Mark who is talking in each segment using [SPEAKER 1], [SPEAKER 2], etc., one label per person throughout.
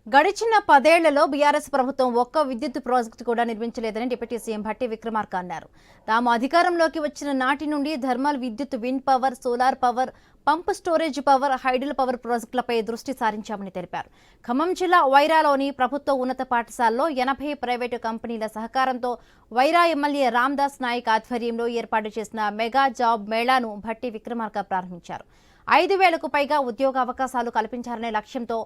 [SPEAKER 1] గడిచిన 10 ఏళ్లలో బీఆర్ఎస్ ప్రభుత్వం ఒక్క విద్యుత్ ప్రాజెక్టు కూడా నిర్మించలేదని డిప్యూటీ సీఎం భట్టి విక్రమార్క అన్నారు. తాము అధికారంలోకి వచ్చిన నాటి నుండి థర్మల్ విద్యుత్, wind power, solar power, pump storage power, hydel power ప్రాజెక్టులపై దృష్టి సారించామని తెలిపారు. ఖమ్మం జిల్లా వైరాలోని ప్రభుత్వ ఉన్నత పాఠశాలలో 80 ప్రైవేటు కంపెనీల సహకారంతో వైరా ఎమ్మెల్యే రామ్దాస్ నాయక్ ఆధ్వర్యంలో ఏర్పాటు చేసిన మెగా జాబ్ మేళాను భట్టి విక్రమార్క ప్రారంభించారు. 5,000కు పైగా ఉద్యోగ అవకాశాలు కల్పించాలనే లక్ష్యంతో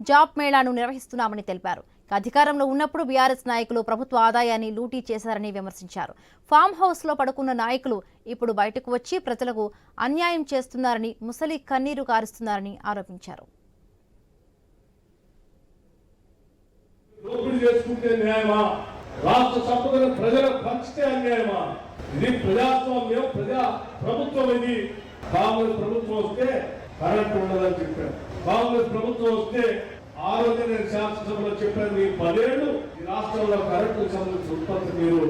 [SPEAKER 1] జాబ్ మేళాను నిర్వహిస్తున్నామని తెలిపారు. అధికారంలో ఉన్నప్పుడు బీఆర్ఎస్ నాయకులు ప్రభుత్వ ఆదాయాన్ని లూటీ చేశారని విమర్శించారు. ఫామ్ హౌస్ లో పడుకున్న నాయకులు ఇప్పుడు బయటకు వచ్చి ప్రజలకు అన్యాయం చేస్తున్నారని, ముసలి కన్నీరు కారుస్తున్నారని ఆరోపించారు.
[SPEAKER 2] రాష్ట్ర సంపదను ప్రజలకు పంచితే అన్యాయమా? ఇది ప్రజాస్వామ్యం, ప్రజా ప్రభుత్వం. ఇది కాంగ్రెస్ ప్రభుత్వం వస్తే కరెంట్ ఉండదని చెప్పాను. కాంగ్రెస్ ప్రభుత్వం వస్తే ఆ రోజు నేను శాసనసభలో చెప్పాను, ఈ 10 ఏళ్ళు ఈ రాష్ట్రంలో కరెంటు సంబంధించిన ఉత్పత్తి మీరు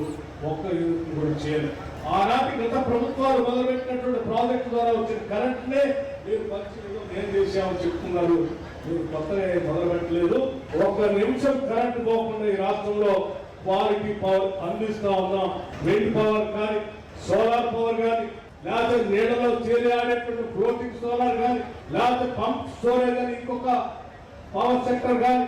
[SPEAKER 2] ఒక్క యూనిట్ కూడా చేయలేదు. ఆనాటి గత ప్రభుత్వాలు మొదలుపెట్టినటువంటి ప్రాజెక్టు ద్వారా వచ్చిన కరెంట్ నే మీరు పరిస్థితుల్లో నేను చేశామని చెప్తున్నారు. మీరు కొత్తగా మొదలుపెట్టలేదు. ఒక్క నిమిషం కరెంట్ పోకుండా ఈ రాష్ట్రంలో క్వాలిటీ పవర్ అందిస్తా ఉన్నాం. విండ్ పవర్ కానీ, సోలార్ పవర్ కానీ, లేకపోతే నీళ్ళలో తేలియాడేటువంటి ఫ్లోటింగ్ సోలార్ కానీ, లేకపోతే పంప్ స్టోరేజ్ అని ఇంకొక పవర్ సెక్టర్ కానీ